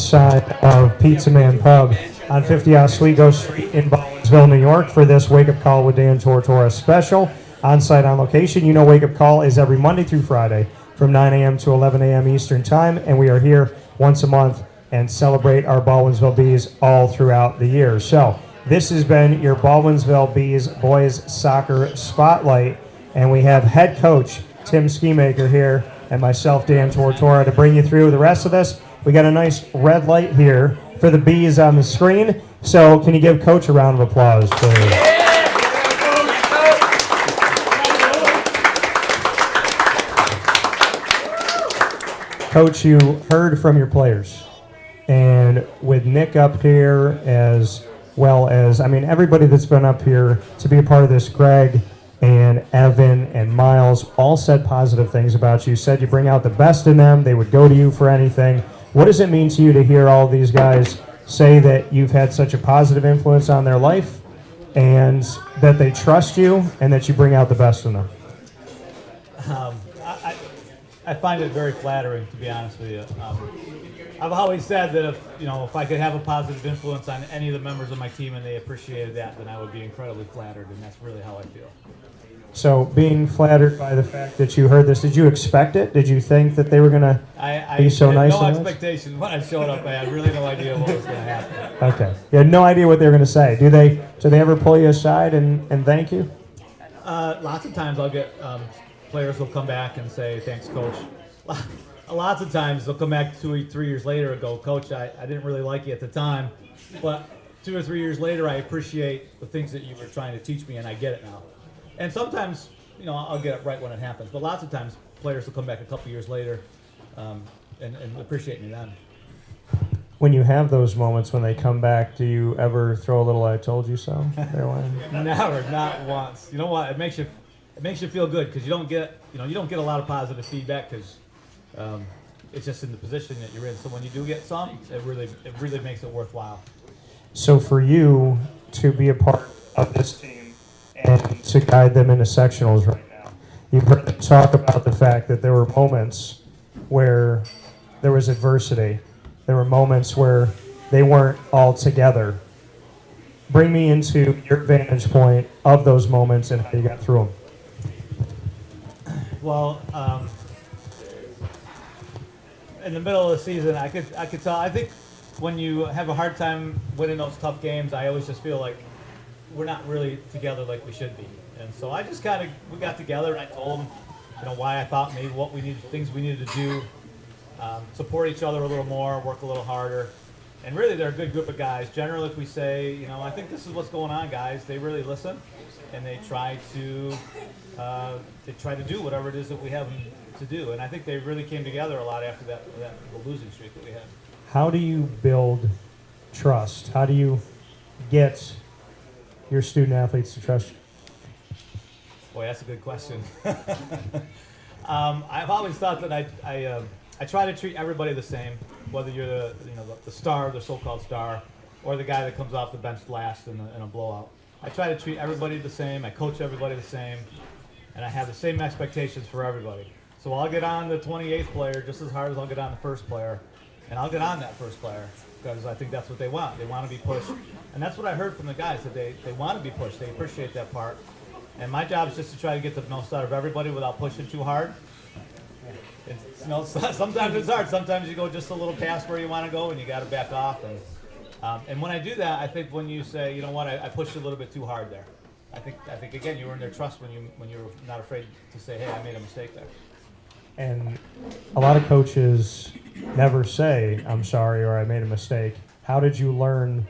inside of Pizza Man Pub on 50 Oswego Street in Baldwinsville, New York for this Wake Up Call with Dan Tortora special. On-site on location. You know Wake Up Call is every Monday through Friday from 9 a.m. to 11 a.m. Eastern Time, and we are here once a month and celebrate our Baldwinsville Bees all throughout the year. So this has been your Baldwinsville Bees Boys Soccer Spotlight, and we have head coach Tim Scheemaker here and myself, Dan Tortora, to bring you through the rest of this. We got a nice red light here for the Bees on the screen, so can you give Coach a round of applause, please? Coach, you heard from your players, and with Nick up here as well as, everybody that's been up here to be a part of this, Greg and Evan and Miles, all said positive things about you, said you bring out the best in them, they would go to you for anything. What does it mean to you to hear all these guys say that you've had such a positive influence on their life and that they trust you and that you bring out the best in them? I find it very flattering, to be honest with you. I've always said that if I could have a positive influence on any of the members of my team and they appreciated that, then I would be incredibly flattered, and that's really how I feel. So being flattered by the fact that you heard this, did you expect it? Did you think that they were going to be so nice? I had no expectation when I showed up. I had really no idea what was going to happen. Okay. You had no idea what they were going to say. Do they ever pull you aside and thank you? Lots of times I'll get players will come back and say, thanks, Coach. Lots of times they'll come back 2 or 3 years later and go, Coach, I didn't really like you at the time, but 2 or 3 years later I appreciate the things that you were trying to teach me and I get it now. And sometimes, I'll get it right when it happens, but lots of times players will come back a couple years later and appreciate me then. When you have those moments when they come back, do you ever throw a little "I told you so" their way? Never, not once. You know what? It makes you feel good because you don't get a lot of positive feedback because it's just in the position that you're in. So when you do get some, it really makes it worthwhile. So for you to be a part of this team and to guide them into sectionals right now, you've heard them talk about the fact that there were moments where there was adversity. There were moments where they weren't all together. Bring me into your vantage point of those moments and how you got through them. Well, in the middle of the season, I could tell. I think when you have a hard time winning those tough games, I always just feel like we're not really together like we should be. And so I just we got together and I told them, why I thought maybe things we needed to do, support each other a little more, work a little harder. And really, they're a good group of guys. Generally, if we say, I think this is what's going on, guys, they really listen and they try to do whatever it is that we have them to do. And I think they really came together a lot after the losing streak that we had. How do you build trust? How do you get your student athletes to trust you? Boy, that's a good question. I've always thought that I try to treat everybody the same, whether you're the star, the so-called star, or the guy that comes off the bench last in a blowout. I try to treat everybody the same. I coach everybody the same, and I have the same expectations for everybody. So I'll get on the 28th player just as hard as I'll get on the first player, and I'll get on that first player because I think that's what they want. They want to be pushed, and that's what I heard from the guys, that they want to be pushed. They appreciate that part, and my job is just to try to get the most out of everybody without pushing too hard. Sometimes it's hard. Sometimes you go just a little past where you want to go, and you got to back off. And when I do that, I think when you say, you know what, I pushed a little bit too hard there. I think again, you earn their trust when you're not afraid to say, hey, I made a mistake there. And a lot of coaches never say, I'm sorry, or I made a mistake. How did you learn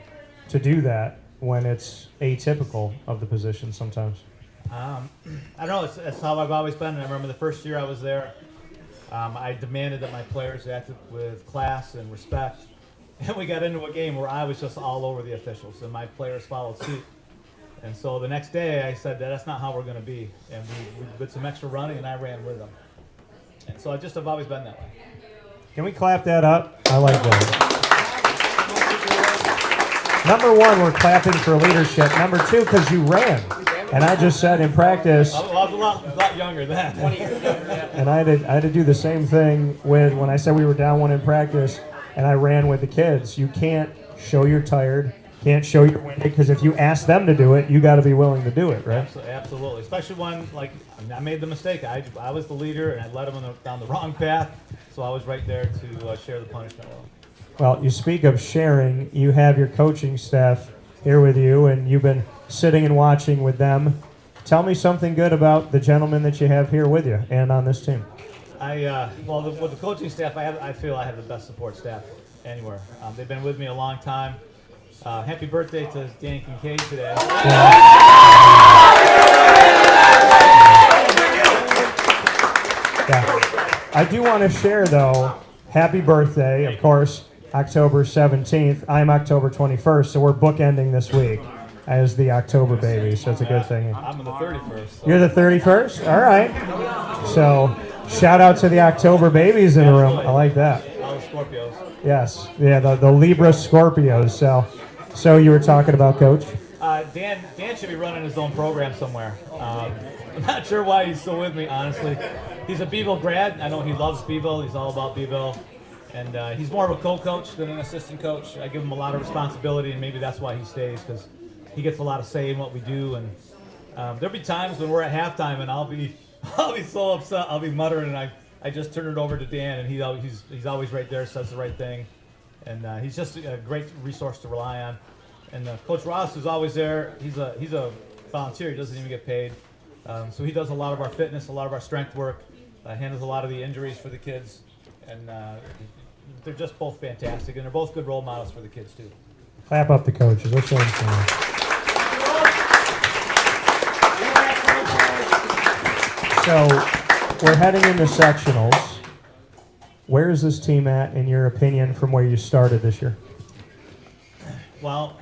to do that when it's atypical of the position sometimes? I don't know. It's how I've always been. And I remember the first year I was there, I demanded that my players acted with class and respect. And we got into a game where I was just all over the officials, and my players followed suit. And so the next day I said, that's not how we're going to be. And we did some extra running, and I ran with them. And so I just have always been that way. Can we clap that up? I like that. Number one, we're clapping for leadership. Number two, because you ran. And I just said in practice. I was a lot younger then. 20 years younger. And I had to do the same thing when I said we were down one in practice. and I ran with the kids. You can't show you're tired, can't show you're winded, because if you ask them to do it, you got to be willing to do it, right? Absolutely. Especially when, like, I made the mistake. I was the leader, and I led them down the wrong path, so I was right there to share the punishment with them. Well, you speak of sharing. You have your coaching staff here with you, and you've been sitting and watching with them. Tell me something good about the gentlemen that you have here with you and on this team. With the coaching staff, I feel I have the best support staff anywhere. They've been with me a long time. Happy birthday to Dan Kincaid today. Yeah. I do want to share, though, happy birthday, of course, October 17th. I'm October 21st, so we're bookending this week as the October baby, so it's a good thing. I'm on the 31st. So. You're the 31st? All right. So shout out to the October babies in the room. I like that. All the Scorpios. Yes. Yeah, the Libra Scorpios. So you were talking about Coach? Dan should be running his own program somewhere. I'm not sure why he's still with me, honestly. He's a Beeville grad. I know he loves Beeville. He's all about Beeville. And he's more of a co-coach than an assistant coach. I give him a lot of responsibility, and maybe that's why he stays, because he gets a lot of say in what we do. And there'll be times when we're at halftime, and I'll be so upset. I'll be muttering, and I just turn it over to Dan, and he's always right there, says the right thing. And he's just a great resource to rely on. And Coach Ross is always there. He's a volunteer. He doesn't even get paid. So he does a lot of our fitness, a lot of our strength work, handles a lot of the injuries for the kids. And they're just both fantastic, and they're both good role models for the kids, too. Clap up the coaches. Let's show them some. So we're heading into sectionals. Where is this team at, in your opinion, from where you started this year? Well,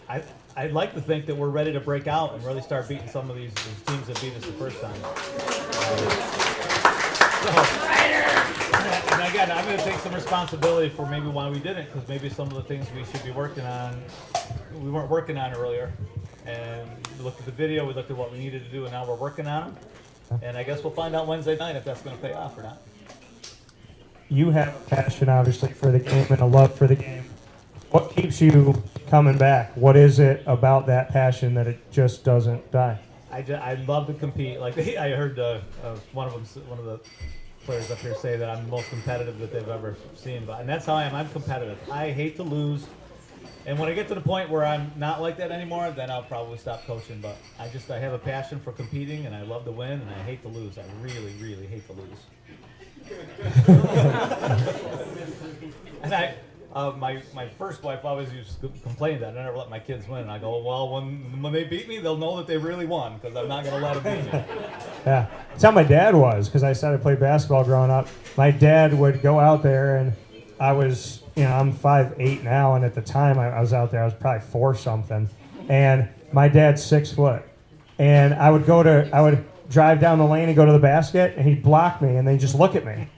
I'd like to think that we're ready to break out and really start beating some of these teams that beat us the first time. And again, I'm going to take some responsibility for maybe why we didn't, because maybe some of the things we should be working on, we weren't working on earlier. And we looked at the video, we looked at what we needed to do, and now we're working on them. And I guess we'll find out Wednesday night if that's going to pay off or not. You have a passion, obviously, for the game and a love for the game. What keeps you coming back? What is it about that passion that it just doesn't die? I love to compete. Like I heard one of the players up here say that I'm the most competitive that they've ever seen. And that's how I am. I'm competitive. I hate to lose. And when I get to the point where I'm not like that anymore, then I'll probably stop coaching. But I have a passion for competing, and I love to win, and I hate to lose. I really, really hate to lose. And my first wife always used to complain that I never let my kids win. And I go, well, when they beat me, they'll know that they really won, because I'm not going to let them beat me. Yeah, that's how my dad was, because I started to play basketball growing up. My dad would go out there, and I was, I'm 5'8" now, and at the time I was out there, I was probably 4 something. And my dad's 6 foot. And I would drive down the lane and go to the basket, and he'd block me, and then he'd just look at me.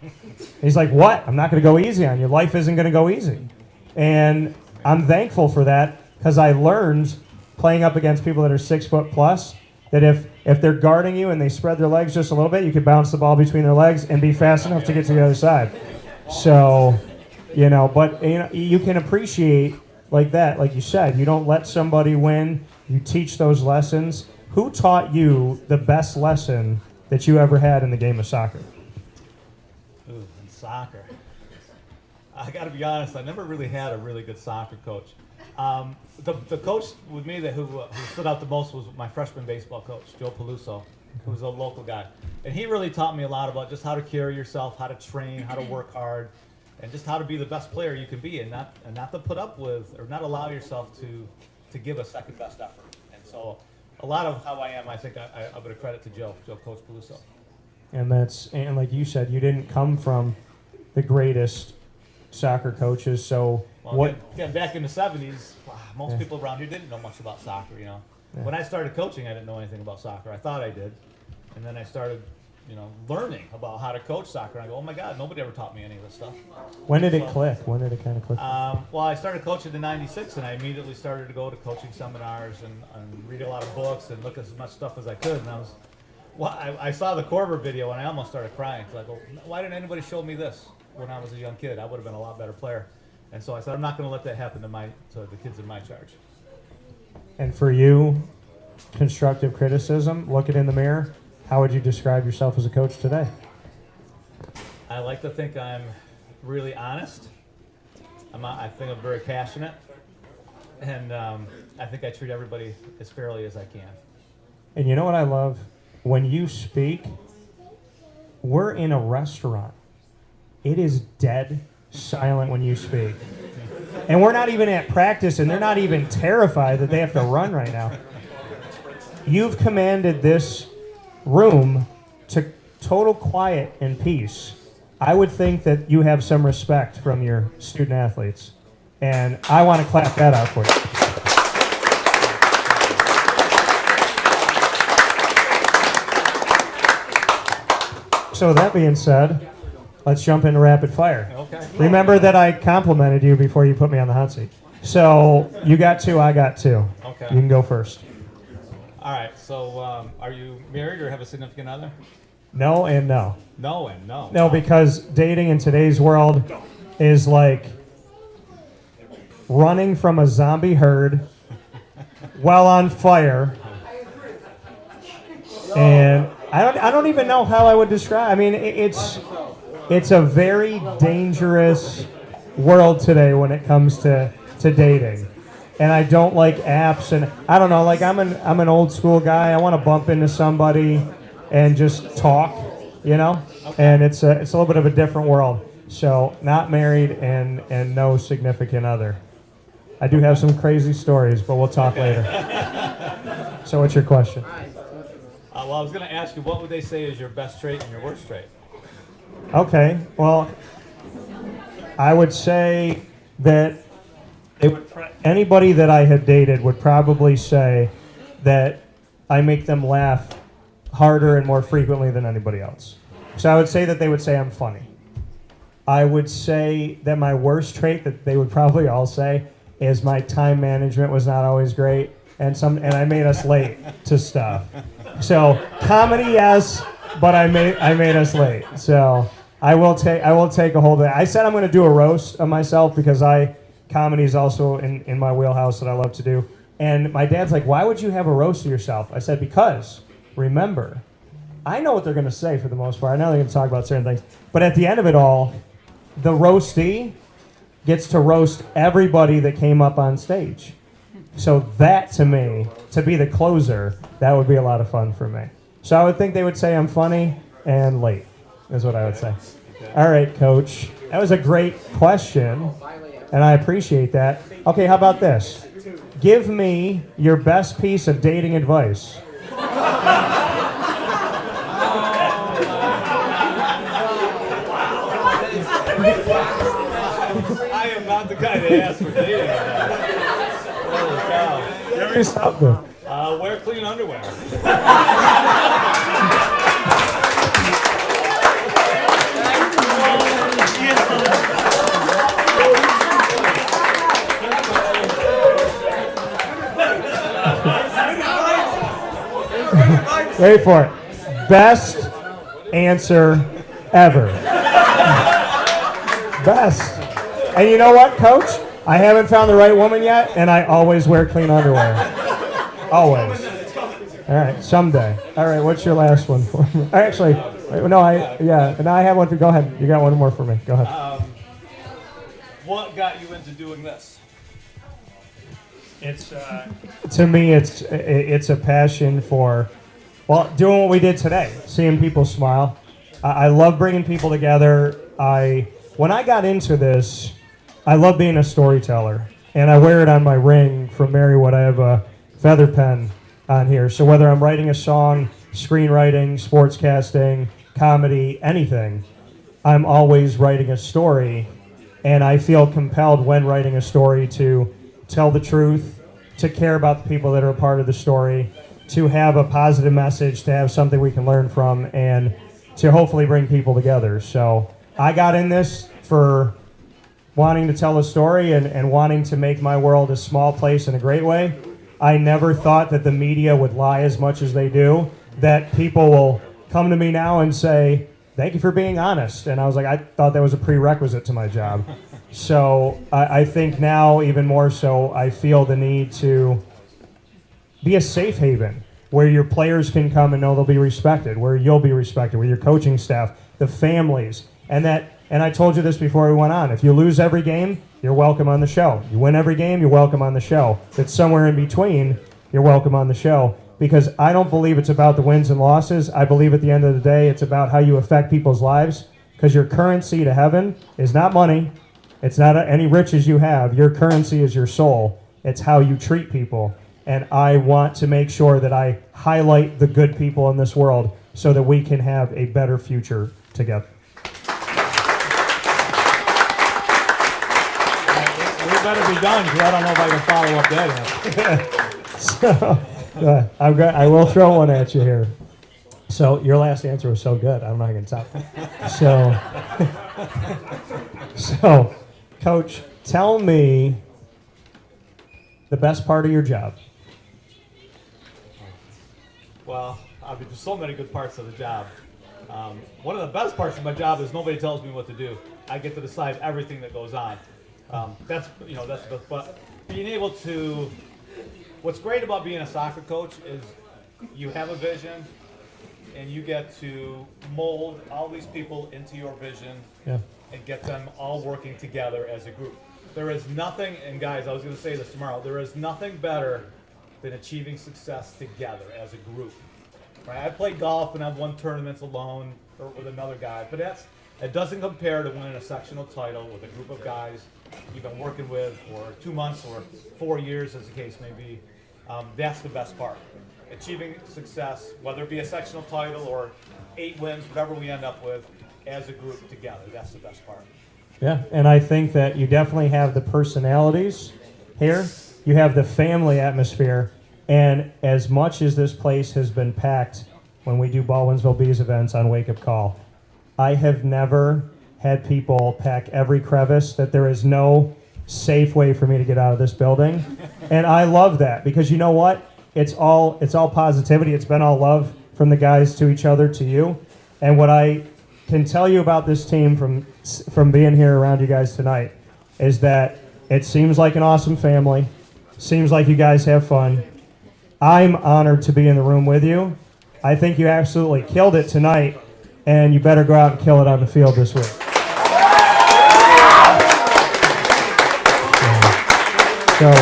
He's like, what? I'm not going to go easy on you. Life isn't going to go easy. And I'm thankful for that, because I learned playing up against people that are 6 foot plus that if they're guarding you and they spread their legs just a little bit, you could bounce the ball between their legs and be fast enough to get to the other side. So, but you can appreciate like that. Like you said, you don't let somebody win. You teach those lessons. Who taught you the best lesson that you ever had in the game of soccer? Ooh, in soccer. I got to be honest, I never really had a really good soccer coach. The coach with me who stood out the most was my freshman baseball coach, Joe Peluso, who was a local guy. And he really taught me a lot about just how to carry yourself, how to train, how to work hard, and just how to be the best player you can be, and not to put up with or not allow yourself to give a second best effort. And so a lot of how I am, I think I would credit to Joe Coach Peluso. And like you said, you didn't come from the greatest soccer coaches, so again, back in the 70s, most people around here didn't know much about soccer, Yeah. When I started coaching, I didn't know anything about soccer. I thought I did. And then I started, learning about how to coach soccer. And I go, oh my God, nobody ever taught me any of this stuff. When did it click? When did it kind of click? Well, I started coaching in '96, and I immediately started to go to coaching seminars and read a lot of books and look at as much stuff as I could. And I saw the Korver video, and I almost started crying. So I go, why didn't anybody show me this? when I was a young kid. I would have been a lot better player. And so I said, I'm not going to let that happen to the kids in my charge. And for you, constructive criticism, looking in the mirror, how would you describe yourself as a coach today? I like to think I'm really honest. I think I'm very passionate. And I think I treat everybody as fairly as I can. And you know what I love? When you speak, we're in a restaurant. It is dead silent when you speak. And we're not even at practice, and they're not even terrified that they have to run right now. You've commanded this room to total quiet and peace. I would think that you have some respect from your student athletes. And I want to clap that out for you. So that being said, let's jump into rapid fire. Okay. Remember that I complimented you before you put me on the hot seat. So you got 2, I got 2. Okay. You can go first. All right. So are you married or have a significant other? No and no. No and no. No, because dating in today's world is like running from a zombie herd while on fire. And I don't even know how I would describe. I mean, it's a very dangerous world today when it comes to dating. And I don't like apps, and I don't know, like I'm an old school guy. I want to bump into somebody and just talk, you know? And it's a little bit of a different world. So not married and no significant other. I do have some crazy stories, but we'll talk later. So what's your question? Well, I was going to ask you, what would they say is your best trait and your worst trait? Okay, well, I would say that anybody that I have dated would probably say that I make them laugh harder and more frequently than anybody else. So I would say that they would say I'm funny. I would say that my worst trait that they would probably all say is my time management was not always great, and I made us late to stuff. So comedy, yes, but I made us late. So I will take a hold of that. I said I'm going to do a roast of myself because comedy is also in my wheelhouse that I love to do. And my dad's like, why would you have a roast of yourself? I said, because remember, I know what they're going to say for the most part. I know they're going to talk about certain things. But at the end of it all, the roastee gets to roast everybody that came up on stage. So that, to me, to be the closer, that would be a lot of fun for me. So I would think they would say I'm funny and late, is what I would say. All right, Coach. That was a great question, and I appreciate that. Okay, how about this? Give me your best piece of dating advice. I am not the guy to ask for dating advice. Holy cow. Give me something. Wear clean underwear. Wait for it. Best answer ever. Best. And you know what, Coach? I haven't found the right woman yet, and I always wear clean underwear. Always. All right, someday. All right, what's your last one for me? Actually, no, I have one for. Go ahead. You got one more for me. Go ahead. What got you into doing this? It's to me, it's a passion for, well, doing what we did today, seeing people smile. I love bringing people together. When I got into this, I love being a storyteller, and I wear it on my ring from Marywood. I have a feather pen on here. So whether I'm writing a song, screenwriting, sportscasting, comedy, anything, I'm always writing a story, and I feel compelled when writing a story to tell the truth, to care about the people that are a part of the story, to have a positive message, to have something we can learn from, and to hopefully bring people together. So I got in this for wanting to tell a story and wanting to make my world a small place in a great way. I never thought that the media would lie as much as they do, that people will come to me now and say, thank you for being honest. And I was like, I thought that was a prerequisite to my job. So I think now even more so, I feel the need to be a safe haven where your players can come and know they'll be respected, where you'll be respected, where your coaching staff, the families, and I told you this before we went on. If you lose every game, you're welcome on the show. You win every game, you're welcome on the show. If it's somewhere in between, you're welcome on the show. Because I don't believe it's about the wins and losses. I believe at the end of the day, it's about how you affect people's lives. Because your currency to heaven is not money. It's not any riches you have. Your currency is your soul. It's how you treat people. And I want to make sure that I highlight the good people in this world so that we can have a better future together. We better be done, because I don't know if I can follow up that. I will throw one at you here. So your last answer was so good, I'm not going to top it. So, Coach, tell me the best part of your job. Well, I mean, there's so many good parts of the job. One of the best parts of my job is nobody tells me what to do. I get to decide everything that goes on. That's the best. But being able to, what's great about being a soccer coach is you have a vision, and you get to mold all these people into your vision, and get them all working together as a group. There is nothing, and guys, I was going to say this tomorrow, there is nothing better than achieving success together as a group. Right? I played golf and I've won tournaments alone or with another guy, but it doesn't compare to winning a sectional title with a group of guys you've been working with for 2 months or 4 years, as the case may be. That's the best part. Achieving success, whether it be a sectional title or 8 wins, whatever we end up with, as a group together. That's the best part. Yeah, and I think that you definitely have the personalities here. You have the family atmosphere. And as much as this place has been packed when we do Baldwinsville Bees events on Wake Up Call, I have never had people pack every crevice that there is no safe way for me to get out of this building. And I love that, because you know what? It's all positivity. It's been all love from the guys to each other to you. And what I can tell you about this team from being here around you guys tonight is that it seems like an awesome family. Seems like you guys have fun. I'm honored to be in the room with you. I think you absolutely killed it tonight, and you better go out and kill it on the field this week. So,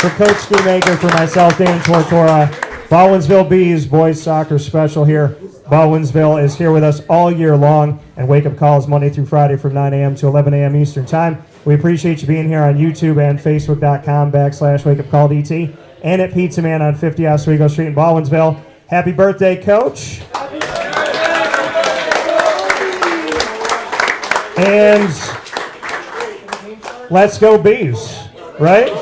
for Coach Scheemaker, for myself, Dan Tortora, Baldwinsville Bees boys soccer special here. Baldwinsville is here with us all year long, and Wake Up Call is Monday through Friday from 9 a.m. to 11 a.m. Eastern Time. We appreciate you being here on YouTube and Facebook.com/WakeUpCallDT, and at Pizza Man on 50 Oswego Street in Baldwinsville. Happy birthday, Coach. And let's go Bees, right?